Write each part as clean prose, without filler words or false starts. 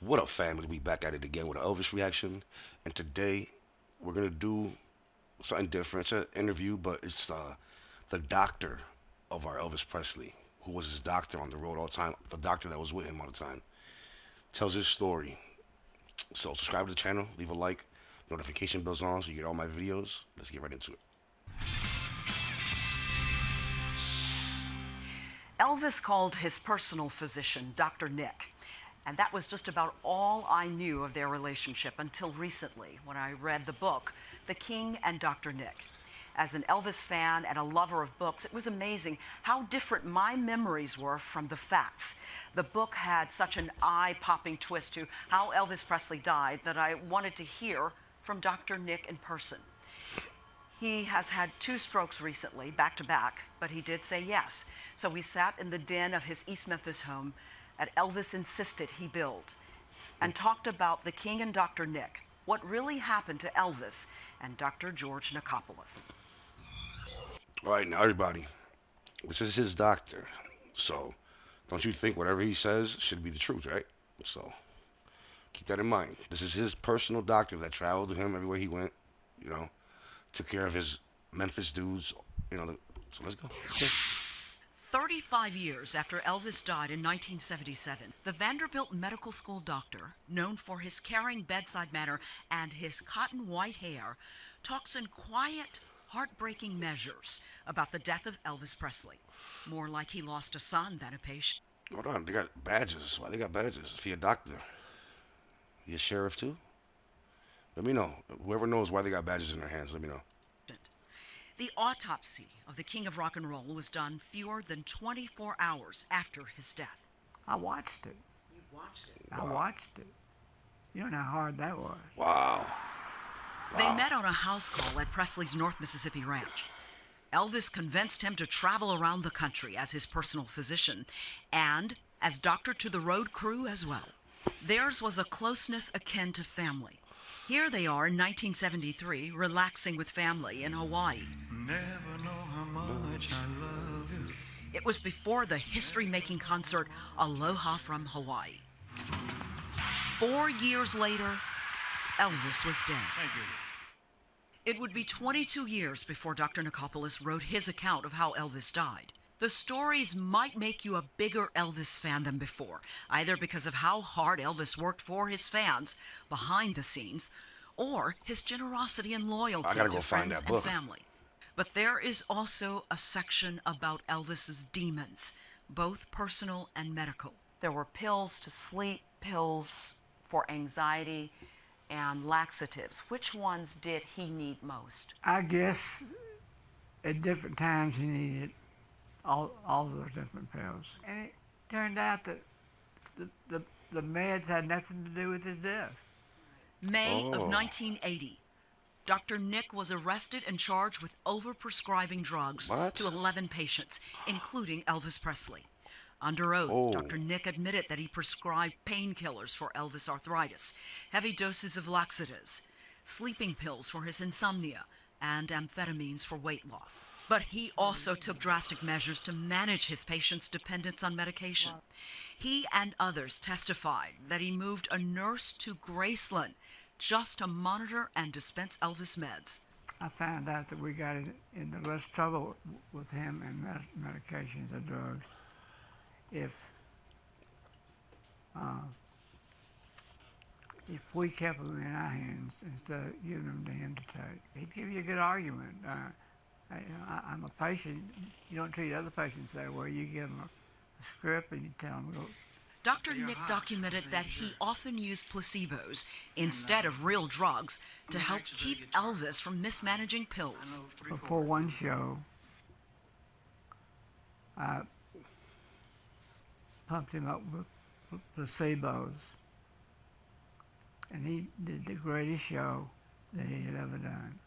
What up, family? We back at it again with an Elvis reaction, and today we're gonna do something different. It's an interview, but it's the doctor of our Elvis Presley, who was his doctor on the road all the time, the doctor that was with him all the time, tells his story. So subscribe to the channel, leave a like, notification bells on so you get all my videos. Let's get right into it. Elvis called his personal physician Dr. Nick, and that was just about all I knew of their relationship until recently when I read the book, The King and Dr. Nick. As an Elvis fan and a lover of books, it was amazing how different my memories were from the facts. The book had such an eye-popping twist to how Elvis Presley died that I wanted to hear from Dr. Nick in person. He has had 2 strokes recently, back to back, but he did say yes. So we sat in the den of his East Memphis home that Elvis insisted he build and talked about the King and Dr. Nick, what really happened to Elvis and Dr. George Nicopolis. All right, now everybody, this is his doctor, so don't you think whatever he says should be the truth, right? So keep that in mind. This is his personal doctor that traveled with him everywhere he went. You know, took care of his Memphis dudes. So let's go. Okay. 35 years after Elvis died in 1977, the Vanderbilt Medical School doctor, known for his caring bedside manner and his cotton white hair, talks in quiet, heartbreaking measures about the death of Elvis Presley. More like he lost a son than a patient. Hold on, they got badges. Why they got badges? If he a doctor, he a sheriff too? Let me know. Whoever knows why they got badges in their hands, let me know. The autopsy of the King of Rock and Roll was done fewer than 24 hours after his death. I watched it. You watched it? I watched it. You know how hard that was. Wow. They met on a house call at Presley's North Mississippi ranch. Elvis convinced him to travel around the country as his personal physician and as doctor to the road crew as well. Theirs was a closeness akin to family. Here they are in 1973, relaxing with family in Hawaii. Never know how much I love you. It was before the history-making concert Aloha from Hawaii. 4 years later, Elvis was dead. Thank you. It would be 22 years before Dr. Nicopolis wrote his account of how Elvis died. The stories might make you a bigger Elvis fan than before, either because of how hard Elvis worked for his fans behind the scenes, or his generosity and loyalty to friends and family. But there is also a section about Elvis's demons, both personal and medical. There were pills to sleep, pills for anxiety, and laxatives. Which ones did he need most? I guess at different times he needed all those different pills. And it turned out that the meds had nothing to do with his death. May of 1980. Dr. Nick was arrested and charged with overprescribing drugs to 11 patients, including Elvis Presley. Under oath, Dr. Nick admitted that he prescribed painkillers for Elvis' arthritis, heavy doses of laxatives, sleeping pills for his insomnia, and amphetamines for weight loss. But he also took drastic measures to manage his patients' dependence on medication. He and others testified that he moved a nurse to Graceland just to monitor and dispense Elvis meds. I found out that we got into less trouble with him and medications or drugs if we kept them in our hands instead of giving them to him to take. He'd give you a good argument. I'm a patient. You don't treat other patients that way. You give them a script and you tell them, go. Dr. Nick documented that he often used placebos instead of real drugs to help keep Elvis from mismanaging pills. Before one show, I pumped him up with placebos, and he did the greatest show that he had ever done.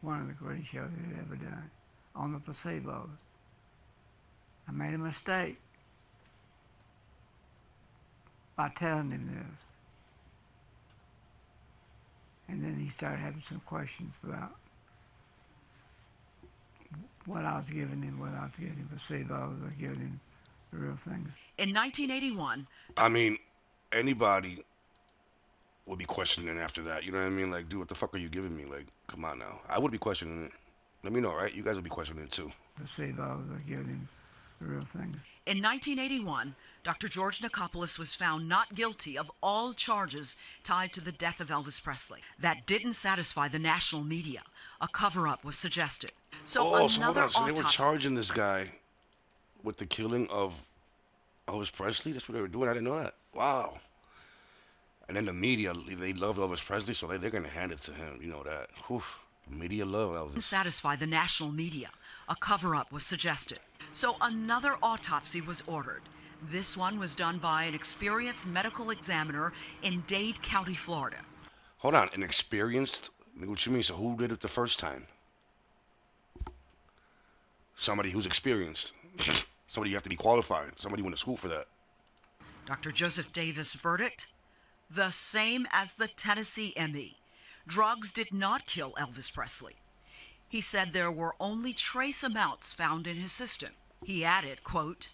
One of the greatest shows he had ever done on the placebos. I made a mistake by telling him this. And then he started having some questions about what I was giving him, whether I was giving him placebos or giving him the real things. In 1981, I mean, anybody would be questioning after that. You know what I mean? Like, dude, what the fuck are you giving me? Like, come on now. I would be questioning it. Let me know, right? You guys would be questioning it too. placebo, they give him the real things. In 1981, Dr. George Nicopolis was found not guilty of all charges tied to the death of Elvis Presley. That didn't satisfy the national media. A cover up was suggested. So Oh, so hold another on. So they were autopsy. charging this guy with the killing of Elvis Presley? That's what they were doing? I didn't know that. Wow. And then the media, they love Elvis Presley, so they're going to hand it to him. You know that. Whew. Media love Elvis. Satisfy the national media. A cover up was suggested. So another autopsy was ordered. This one was done by an experienced medical examiner in Dade County, Florida. Hold on. An experienced? What you mean? So who did it the first time? Somebody who's experienced. Somebody you have to be qualified. Somebody went to school for that. Dr. Joseph Davis' verdict? The same as the Tennessee ME. Drugs did not kill Elvis Presley. He said there were only trace amounts found in his system. He added, quote,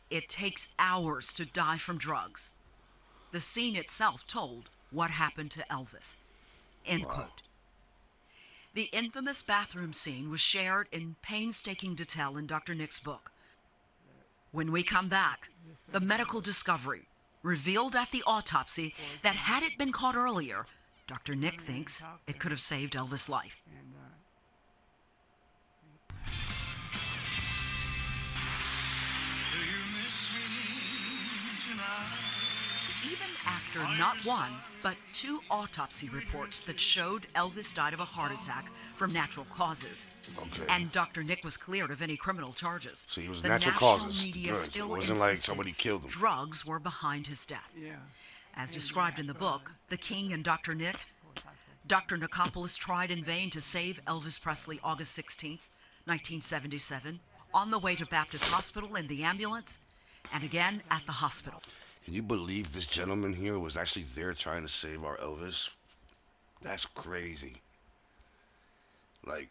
"It takes hours to die from drugs." The scene itself told what happened to Elvis, end Wow. quote. The infamous bathroom scene was shared in painstaking detail in Dr. Nick's book. When we come back, the medical discovery revealed at the autopsy that had it been caught earlier, Dr. Nick thinks it could have saved Elvis' life. And Do you miss me tonight? Even after not one, but two autopsy reports that showed Elvis died of a heart attack from natural causes, Okay. and Dr. Nick was cleared of any criminal charges, So it was the natural national causes. media Good. still It wasn't like insisted somebody killed him. drugs were behind his death. yeah, As described in the book, The King and Dr. Nick, Dr. Nicopolis tried in vain to save Elvis Presley August 16, 1977, on the way to Baptist Hospital in the ambulance, and again at the hospital. Can you believe this gentleman here was actually there trying to save our Elvis? That's crazy. Like,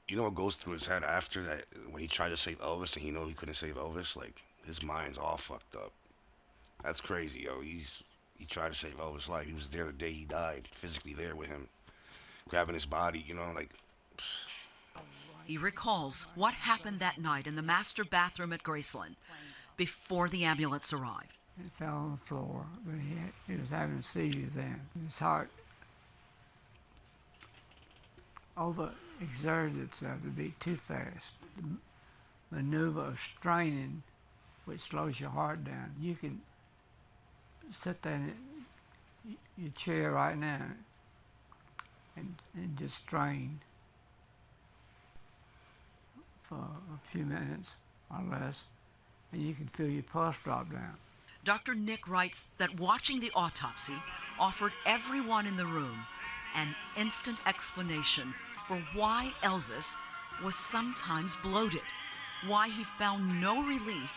you know what goes through his head after that when he tried to save Elvis and he know he couldn't save Elvis? Like, his mind's all fucked up. That's crazy, yo. He tried to save Elvis' life. He was there the day he died, physically there with him, grabbing his body, you know, like. He recalls what happened that night in the master bathroom at Graceland before the ambulance arrived. he fell on the floor, but he was having a seizure then. His heart overexerted itself to beat too fast. The maneuver of straining, which slows your heart down. You can sit there in your chair right now and just strain for a few minutes or less, and you can feel your pulse drop down. Dr. Nick writes that watching the autopsy offered everyone in the room an instant explanation for why Elvis was sometimes bloated, why he found no relief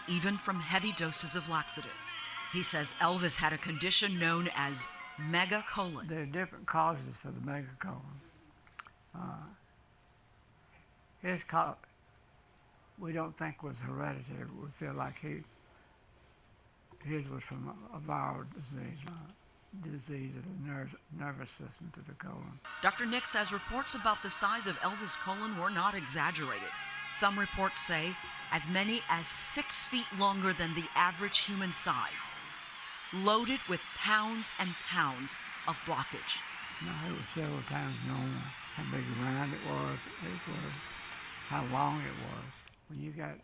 even from heavy doses of laxatives. He says Elvis had a condition known as megacolon. There are different causes for the megacolon. We don't think was hereditary. We feel like his was from a viral disease of the nervous system to the colon. Dr. Nick says reports about the size of Elvis' colon were not exaggerated. Some reports say as many as 6 feet longer than the average human size, loaded with pounds and pounds of blockage. No, it was several times normal. How big around it was, how long it was. When you got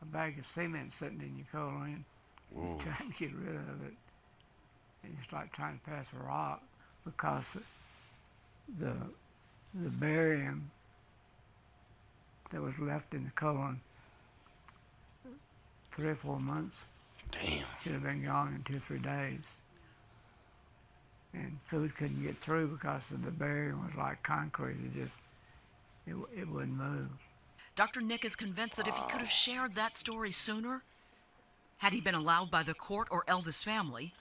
a bag of cement sitting in your colon, Ooh. trying to get rid of it, and it's like trying to pass a rock because the barium that was left in the colon 3 or 4 months Damn. should have been gone in 2 or 3 days. And food couldn't get through because of the barium was like concrete. It wouldn't move. Dr. Nick is convinced that if he could have shared that story sooner, had he been allowed by the court or Elvis' family,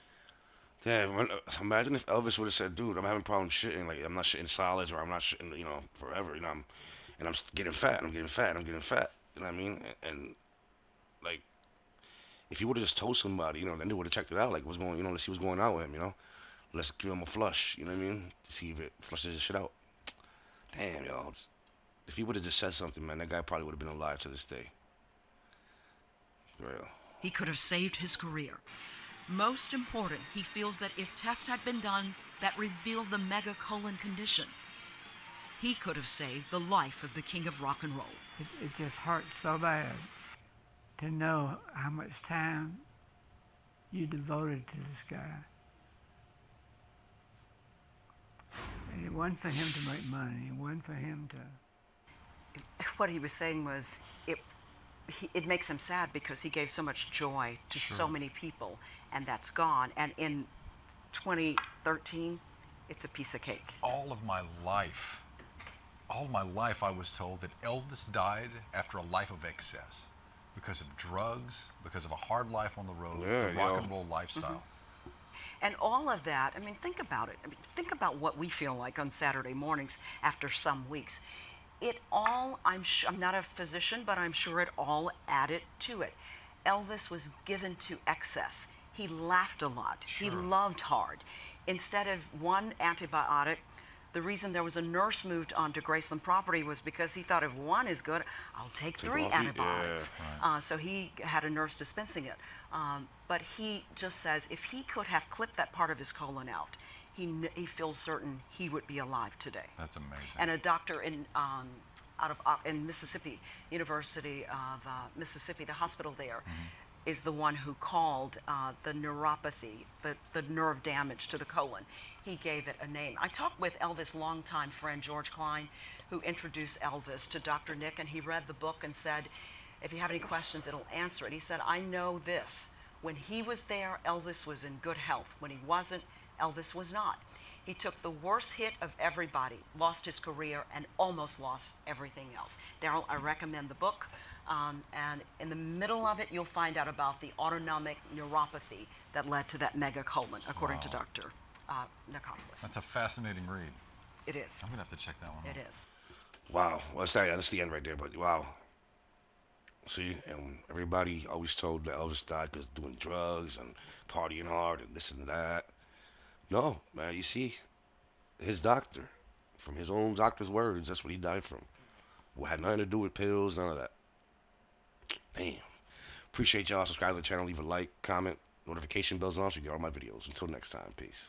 Damn, imagine if Elvis would have said, dude, I'm having problems shitting. Like, I'm not shitting solids or I'm not shitting, you know, forever. You know, I'm getting fat. I'm getting fat. I'm getting fat. You know what I mean? And like, If he would have just told somebody, then they would have checked it out. Like, what's going, let's see what's going on with him. Let's give him a flush. You know what I mean? To see if it flushes his shit out. Damn, y'all. If he would have just said something, man, that guy probably would have been alive to this day. For real. He could have saved his career. Most important, he feels that if tests had been done that revealed the megacolon condition, he could have saved the life of the king of rock and roll. It just hurts so bad to know how much time you devoted to this guy. And it wasn't for him to make money. It wasn't for him to... What he was saying was, it makes him sad because he gave so much joy to so many people, and that's gone. And in 2013, it's a piece of cake. All of my life, I was told that Elvis died after a life of excess because of drugs, because of a hard life on the road, the rock and roll lifestyle. And all of that, I mean, think about it. I mean, think about what we feel like on Saturday mornings after some weeks. It all, I'm not a physician, but I'm sure it all added to it. Elvis was given to excess. He laughed a lot. He loved hard. Instead of one antibiotic, the reason there was a nurse moved onto Graceland property was because he thought if one is good, I'll take 3 antibiotics. Yeah. So he had a nurse dispensing it. But he just says if he could have clipped that part of his colon out, he feels certain he would be alive today. That's amazing. And a doctor in in Mississippi, University of Mississippi, the hospital there, is the one who called the neuropathy, the nerve damage to the colon. He gave it a name. I talked with Elvis' longtime friend, George Klein, who introduced Elvis to Dr. Nick, and he read the book and said, if you have any questions, it'll answer it. He said, I know this. When he was there, Elvis was in good health. When he wasn't, Elvis was not. He took the worst hit of everybody, lost his career, and almost lost everything else. Daryl, I recommend the book. And in the middle of it, you'll find out about the autonomic neuropathy that led to that megacolon, according to Dr. Nicopoulos. That's a fascinating read. It is. I'm going to have to check that one out. It is. Wow. Well, that's the end right there, but wow. See, and everybody always told that Elvis died because doing drugs and partying hard and this and that. No, man, you see, his doctor, from his own doctor's words, that's what he died from. Well, had nothing to do with pills, none of that. Damn. Appreciate y'all. Subscribe to the channel, leave a like, comment, notification bells on so you get all my videos. Until next time, peace.